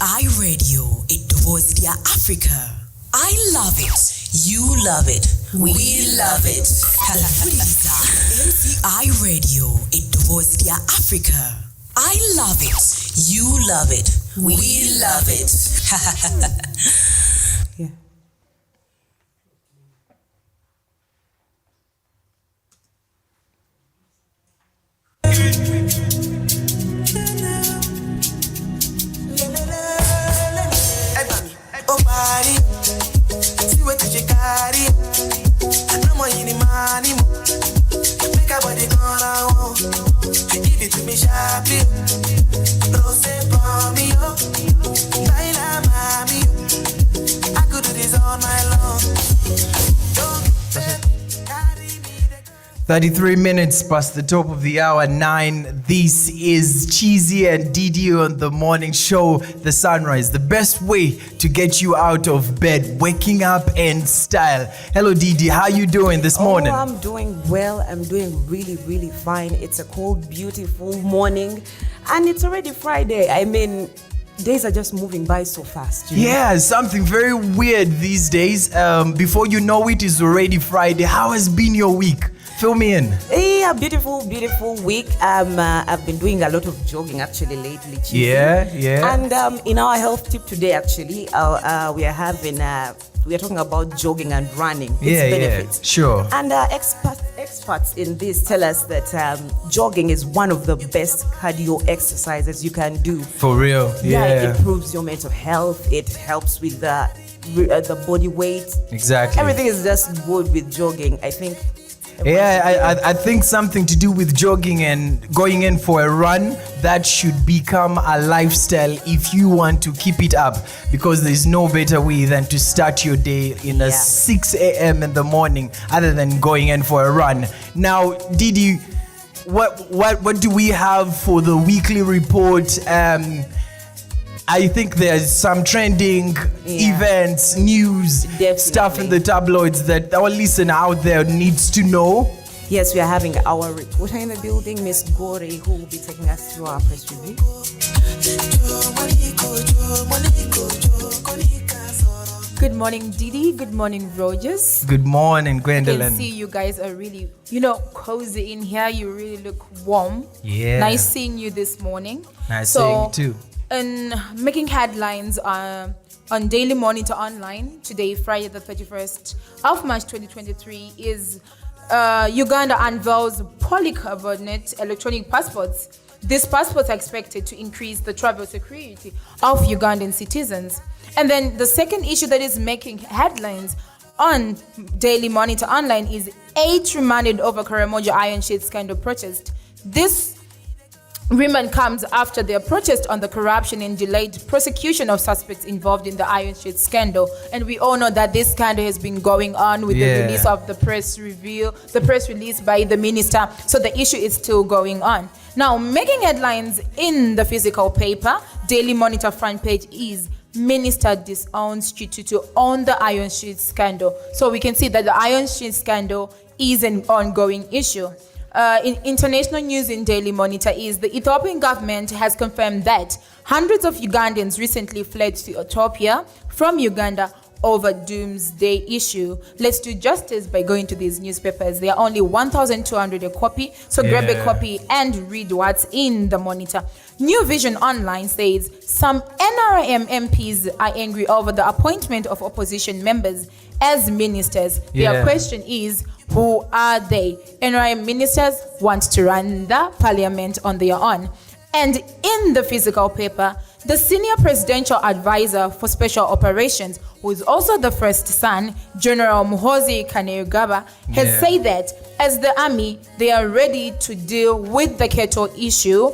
MCI Radio, Idovozia Africa. I love it. You love it. We love it. MCI Radio, Idovozia Africa. I love it. You love it. We love it. Yeah. Oh, body, see what you carry. No more any money, make a body gonna give it to me sharply. Rose for me, oh, Baila mami, I could do this all night long. 33 minutes past the top of the hour, 9. This is Cheesy and DD on the morning show, The Sunrise, the best way to get you out of bed, waking up in style. Hello, DD. How you doing this morning? Oh, I'm doing well. I'm doing really, really fine. It's a cold, beautiful morning, and it's already Friday. I mean, days are just moving by so fast. You know? Yeah, something very weird these days. Before you know it, it's already Friday. How has been your week? Fill me in. Yeah, beautiful week. I've been doing a lot of jogging actually lately. Chief. Yeah. And in our health tip today, actually, we are talking about jogging and running. Its benefits. Yeah, sure. And experts in this tell us that jogging is one of the best cardio exercises you can do. For real. Yeah. It improves your mental health. It helps with the body weight. Exactly. Everything is just good with jogging, I think. Yeah, I think something to do with jogging and going in for a run, that should become a lifestyle if you want to keep it up, because there's no better way than to start your day in 6 a.m. in the morning other than going in for a run. Now, Didi, what do we have for the weekly report? I think there's some trending events, news, stuff in the tabloids that our listener out there needs to know. Yes, we are having our reporter in the building, Miss Gore, who will be taking us through our press review. Good morning, Didi. Good morning, Rogers. Good morning, I Gwendolyn. can see you guys are really, cozy in here. You really look warm. Yeah. Nice seeing you this morning. Nice seeing you too. And making headlines on Daily Monitor Online today, Friday the 31st of March 2023, is Uganda unveils polycarbonate electronic passports. These passports are expected to increase the travel security of Ugandan citizens. And then the second issue that is making headlines on Daily Monitor Online is 8 remanded over Karamoja Iron Sheet scandal protest. This remand comes after their protest on the corruption and delayed prosecution of suspects involved in the Iron Sheet scandal. And we all know that this scandal has been going on with the release of the press release by the minister. So the issue is still going on. Now, making headlines in the physical paper, Daily Monitor front page is Minister disowns Chitutu on the Iron Sheet scandal. So we can see that the Iron Sheet scandal is an ongoing issue. In international news in Daily Monitor is the Ethiopian government has confirmed that hundreds of Ugandans recently fled to Ethiopia from Uganda over doomsday issue. Let's do justice by going to these newspapers. They are only 1,200 a copy, so grab a copy and read what's in the Monitor. New Vision Online says some NRM MPs are angry over the appointment of opposition members as ministers. Their question is, who are they? NRM ministers want to run the parliament on their own. And in the physical paper, the senior presidential advisor for special operations, who is also the first son, General Muhoozi Kainerugaba, has said that as the army, they are ready to deal with the cattle issue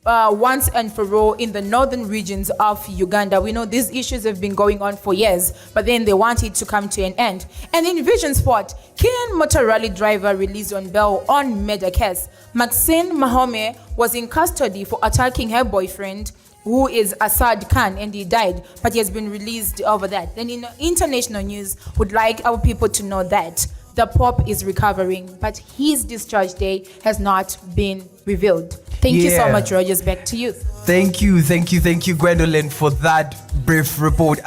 once and for all in the northern regions of Uganda. We know these issues have been going on for years, but then they want it to come to an end. And in Vision Sport, Kenyan motor rally driver released on bail on murder case. Maxine Mahome was in custody for attacking her boyfriend, who is Assad Khan, and he died, but he has been released over that. Then in international news, would like our people to know that the Pope is recovering, but his discharge day has not been revealed. Thank you so Yeah. much, Rogers. Back to you. Thank you, Gwendolyn, for that brief report.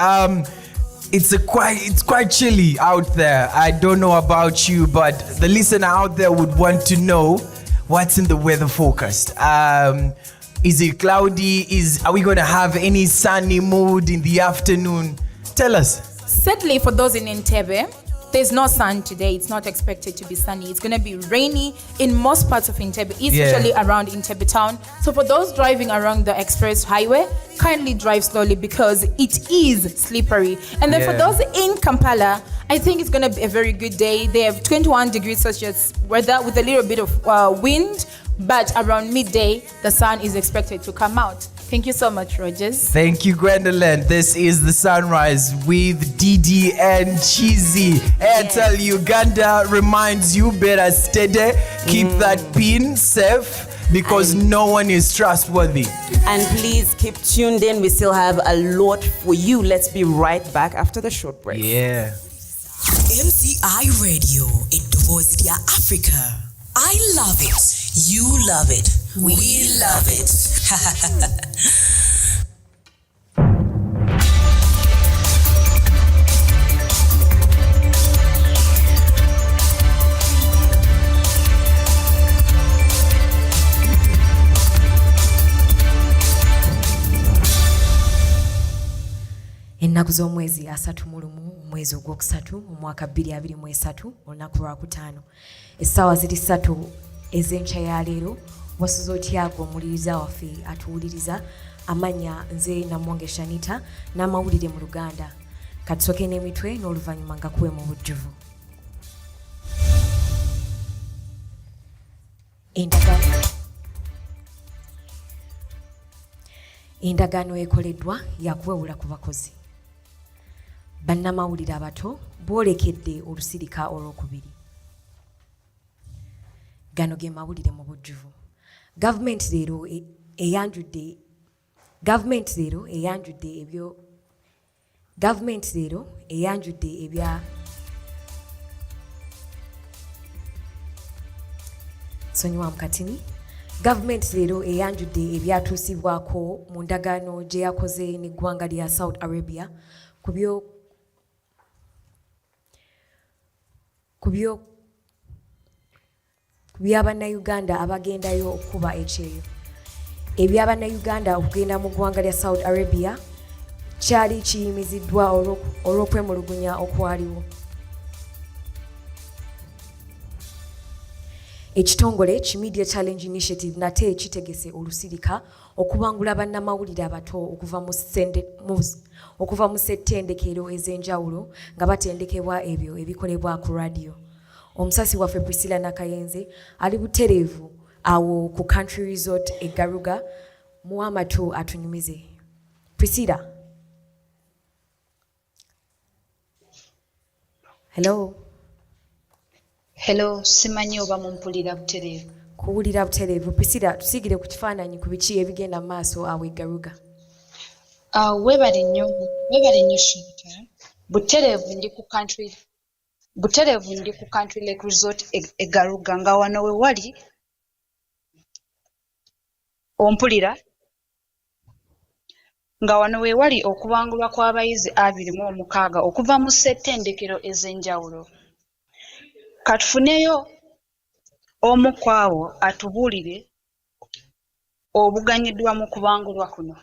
It's quite chilly out there. I don't know about you, but the listener out there would want to know what's in the weather forecast. Is it cloudy? Are we going to have any sunny mood in the afternoon? Tell us. Sadly, for those in Entebbe, there's no sun today. It's not expected to be sunny. It's going to be rainy in most parts of Entebbe, especially around Entebbe town. So for those driving around the express highway, kindly drive slowly because it is slippery. And then for those in Kampala, I think it's going to be a very good day. They have 21 degrees Celsius weather with a little bit of wind, but around midday, the sun is expected to come out. Thank you so much, Rogers. Thank you, Gwendolyn. This is The Sunrise with Didi and Cheesy. Airtel Uganda reminds you better steady, keep that pin safe because no one is trustworthy. And please keep tuned in. We still have a lot for you. Let's be right back after the short break. Yeah. MCI Radio, Idovostia Africa. I love it. You love it. We love it. Ennaku z'omwezi 31 omwezi ogwokusatu omwaka 2023 olunaku lwakutaano essaawa ziri 3 ez'enkya ya leero wasuza otyago omuliriza waffe atuwuliriza amanya nze Namonge Shanita n'amawulire mu Luganda katusoke n'emitwe n'oluvannyuma nga kuwe mu bujjuvu. Endagaano ekoleddwa yakuwewula ku bakozi bannamawulire abato boolekedde olusirika olwokubiri. Gano ge mawulire mu bujjuvu. Gavumenti leero eyanjudde ebya sonyiwa mukatini. Gavumenti leero eyanjudde ebyatuusibwako mu ndagaano gye yakoze n'eggwanga lya Saudi Arabia ku by'Abannayuganda abagendayo okuba ekyeyo. Eby'Abannayuganda okugenda mu ggwanga lya Saudi Arabia kyali kiyimiziddwa olw'okwemulugunya okwaliwo. Ekitongole Media Challenge Initiative nate kitegese olusirika okubangula bannamawulire abato okuva mu ssettendekero ez'enjawulo nga batendekebwa ebyo ebikolebwa ku radio. Omusasi waffe Priscilla Nakayenze ali butereevu awo ku Country Resort e Garuga mu amatu atunyumize. Priscilla. Hello, simanyi oba mumpulira butereevu. Kuwulira butereevu. Priscilla, tusigire ku kifaananyi ku biki ebigenda mu maaso awo e Garuga. Weebale nnyo Shanita. Butereevu ndi ku Country Lake Resort e Garuga nga wano we wali ompulira nga wano we wali okubangulwa kw'abayizi 26 okuva mu ssettendekero ez'enjawulo. Katufuneyo omu ku abo atubuulire obuganyiddwa mu kubangulwa kuno.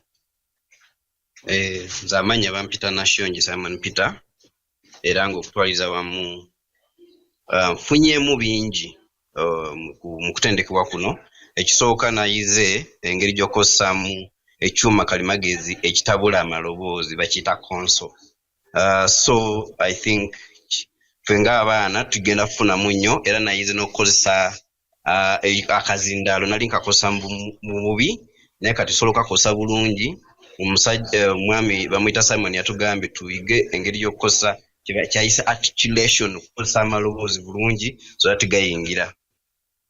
Nze amanya bampita Nashonji Simon Peter era ng'okutwaliza wamu nfunyeemu bingi mu kutendekebwa kuno. Ekisooka nayize engeri gy'okozesaamu ekyuma kalimagezi ekitabula amaloboozi bakiyita console. So I think fenga abaana tugenda kufunamu nnyo era nayize n'okukozesa akazindaalo nali nkakozesa mu bubi naye kati sobola okukakozesa bulungi. Omusajja omwami bamuyita Simon yatugambye tuyige engeri y'okukozesa kyayisa articulation okukozesa amaloboozi bulungi so that gayingira.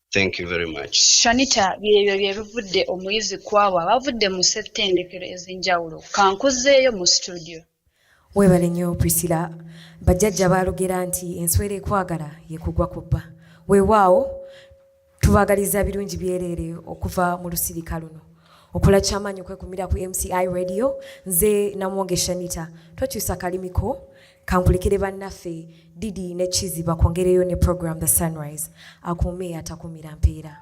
Thank you very much. Shanita, byebyo bivudde omuyizi kwabo abavudde mu ssettendekero ez'enjawulo. Kankuzeeyo mu studio. Weebale nnyo Priscilla. Bajjajja baalogera nti enswera ekwagala ye kugwa ku bba. Weewaawo Tubagaliza birungi byerere okuva mu lusirika luno. Okola kyamaanyi okwekumira ku MCI Radio, nze Namwonge Shanita. Tokyusa kalimiko, kankulekere bannaffe Didi ne Chizi bakwongereyo ne program The Sunrise. Akuume atakumira mpeera.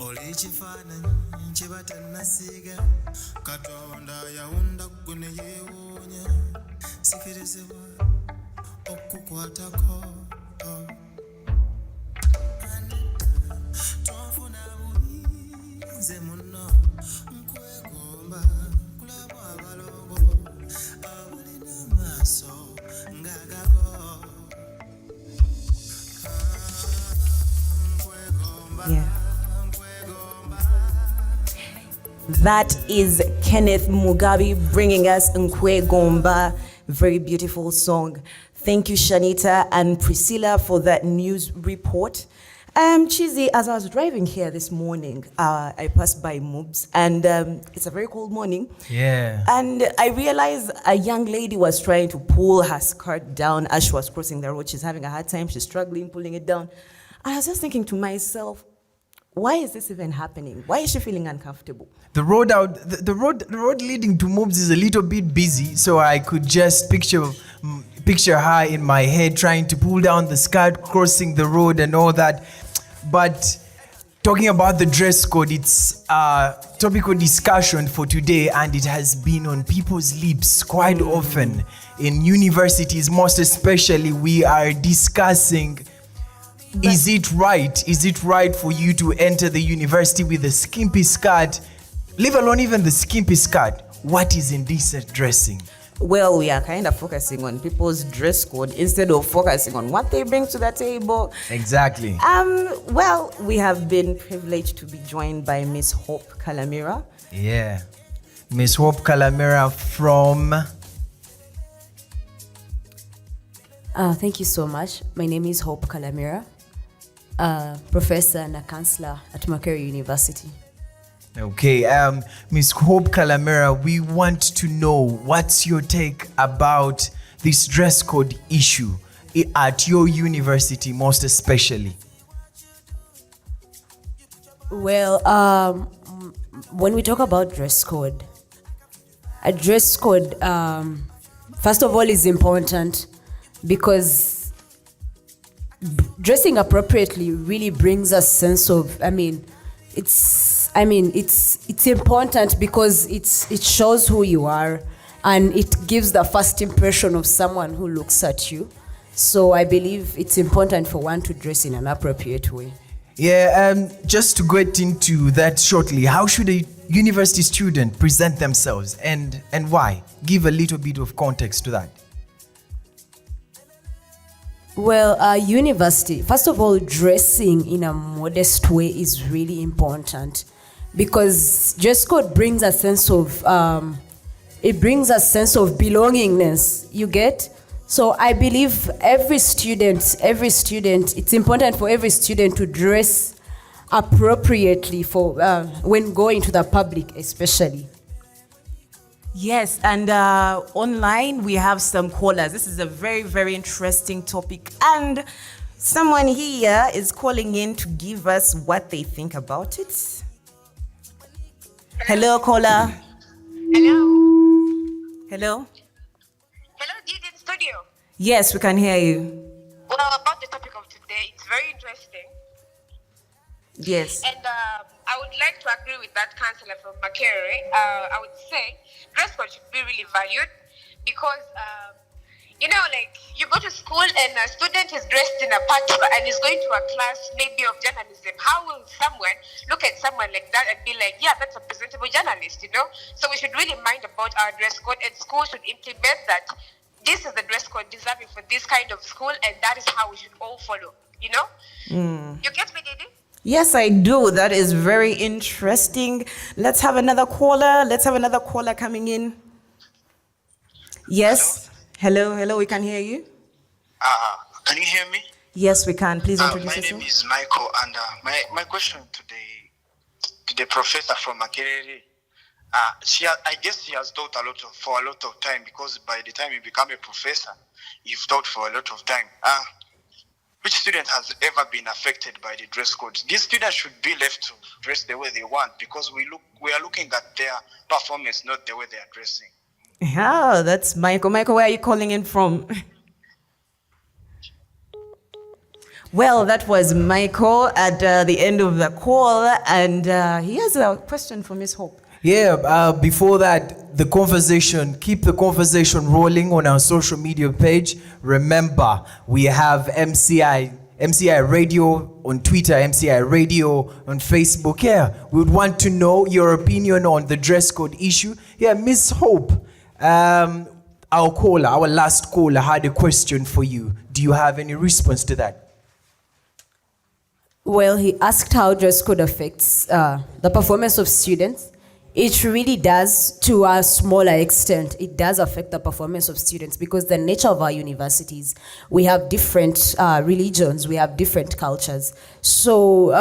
Oli chifaananyi kye batannasiiga Katonda yawunda ggwe ne yeewuunya sikirizibwa okukwatako tonfuna bubi nze munno nkwegomba kulaba abalongo abalina amaaso ng'agago Yeah. That is Kenneth Mugabe bringing us Nkwe Gomba. Very beautiful song. Thank you, Shanita and Priscilla, for that news report. Chizi, as I was driving here this morning, I passed by Moobs, and it's a very cold morning. Yeah. And I realized a young lady was trying to pull her skirt down as she was crossing the road. She's having a hard time. She's struggling pulling it down. And I was just thinking to myself, why is this even happening? Why is she feeling uncomfortable? The road leading to Moobs is a little bit busy, so I could just picture her in my head trying to pull down the skirt, crossing the road and all that. But talking about the dress code, it's a topical discussion for today, and it has been on people's lips quite often. In universities, most especially, we are discussing, is it right for you to enter the university with a skimpy skirt, leave alone even the skimpy skirt? What is indecent dressing? Well, we are kind of focusing on people's dress code instead of focusing on what they bring to the table. Exactly. Well, we have been privileged to be joined by Miss Hope Kalamira. Yeah. Miss Hope Kalamira from... Thank you so much. My name is Hope Kalamira, professor and a counselor at Makerere University. Okay, Miss Hope Kalamira, we want to know what's your take about this dress code issue at your university, most especially. Well, when we talk about dress code, a dress code, first of all, is important because dressing appropriately really brings a sense of, it's important because it shows who you are and it gives the first impression of someone who looks at you. So I believe it's important for one to dress in an appropriate way. Yeah, just to get into that shortly, how should a university student present themselves and why? Give a little bit of context to that. Well, university, first of all, dressing in a modest way is really important because dress code brings a sense of, belongingness, you get? So I believe every student, it's important for every student to dress appropriately for when going to the public especially. Yes, and online we have some callers. This is a very, very interesting topic. And someone here is calling in to give us what they think about it. Hello, caller. Hello, Didi in studio. yes, we can hear you. Well, about the topic of today, it's very interesting. Yes. And I would like to agree with that counselor from Makerere. I would say dress code should be really valued because, you go to school and a student is dressed in a patois and is going to a class maybe of journalism. How will someone look at someone like that and be like, yeah, that's a presentable journalist, So we should really mind about our dress code, and school should implement that. This is the dress code deserving for this kind of school, and that is how we should all follow, You get me, Didi? Yes, I do. That is very interesting. Let's have another caller. Coming in. Yes. Hello, we can hear you. Can you hear me? Yes, we can. Please introduce My yourself. name is Michael, and my question to the professor from Makerere, I guess she has taught for a lot of time, because by the time you become a professor, you've taught for a lot of time. Which student has ever been affected by the dress code? These students should be left to dress the way they want, because we are looking at their performance, not the way they are dressing. Yeah, that's Michael. Michael, where are you calling in from? Well, that was Michael at the end of the call, and he has a question for Miss Hope. Yeah, before that, keep the conversation rolling on our social media page. Remember, we have MCI Radio on Twitter, MCI Radio on Facebook. Yeah, we would want to know your opinion on the dress code issue. Yeah, Miss Hope, our last caller had a question for you. Do you have any response to that? Well, he asked how dress code affects the performance of students. It really does, to a smaller extent. It does affect the performance of students, because the nature of our universities, we have different religions, we have different cultures. So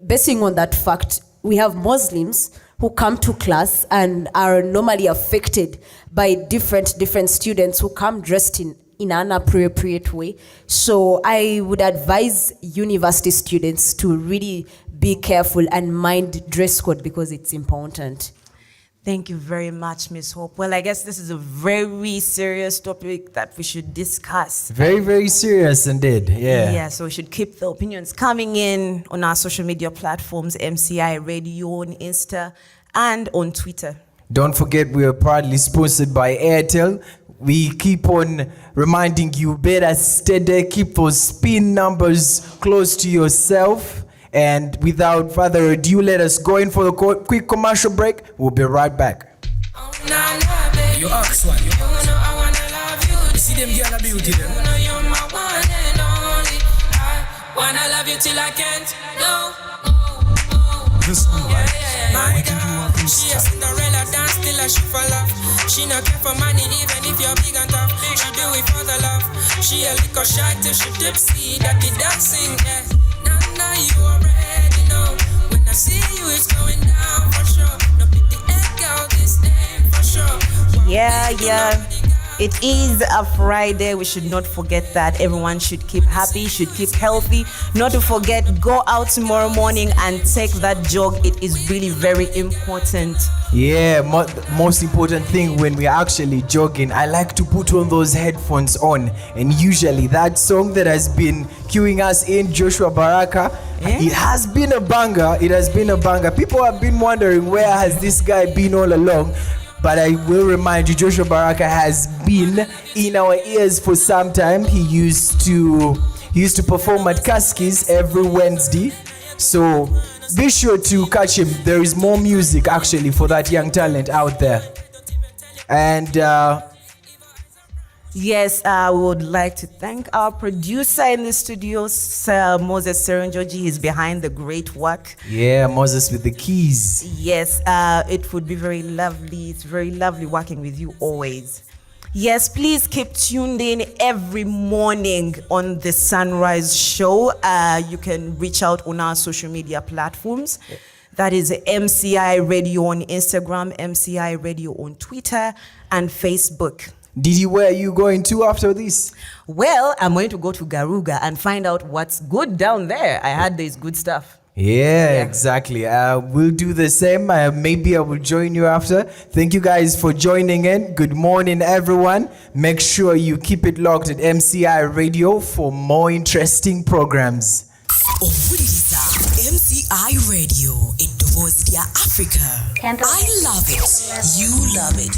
basing on that fact, we have Muslims who come to class and are normally affected by different students who come dressed in an appropriate way. So I would advise university students to really be careful and mind dress code, because it's important. Thank you very much, Miss Hope. Well, I guess this is a very serious topic that we should discuss. Very, very serious indeed, yeah. Yeah, so we should keep the opinions coming in on our social media platforms, MCI Radio on Insta and on Twitter. Don't forget, we are proudly sponsored by Airtel. We keep on reminding you, better steady, keep those spin numbers close to yourself. And without further ado, let us go in for the quick commercial break. We'll be right back. You ask one. You see them girl beauty them. You're my one and only. I wanna love you till I can't. No. This one, my girl, she a Cinderella dance till I she fall off. She not care for money even if you're big and tough. She do it for the love. She a little shy till she tipsy. That be dancing, yeah. Now you already know. When I see you, it's going down for sure. No pick the egg out this name for sure. Yeah. It is a Friday. We should not forget that. Everyone should keep happy, should keep healthy. Not to forget, go out tomorrow morning and take that jog. It is really very important. Yeah, most important thing when we're actually jogging, I like to put on those headphones on. And usually that song that has been queuing us in, Joshua Baraka, it has been a banger. People have been wondering, where has this guy been all along? But I will remind you, Joshua Baraka has been in our ears for some time. He used to perform at Kaski's every Wednesday. So be sure to catch him. There is more music actually for that young talent out there. And yes, I would like to thank our producer in the studio, Sir Moses Serenjoji. He's behind the great work. Yeah, Moses with the keys. Yes, it would be very lovely. It's very lovely working with you always. Yes, please keep tuned in every morning on the Sunrise Show. You can reach out on our social media platforms. That is MCI Radio on Instagram, MCI Radio on Twitter, and Facebook. Didi, where are you going to after this? Well, I'm going to go to Garuga and find out what's good down there. I heard there's good stuff. Yeah, exactly. We'll do the same. Maybe I will join you after. Thank you guys for joining in. Good morning, everyone. Make sure you keep it locked at MCI Radio for more interesting programs. MCI Radio, it was Africa. I love it. You love it.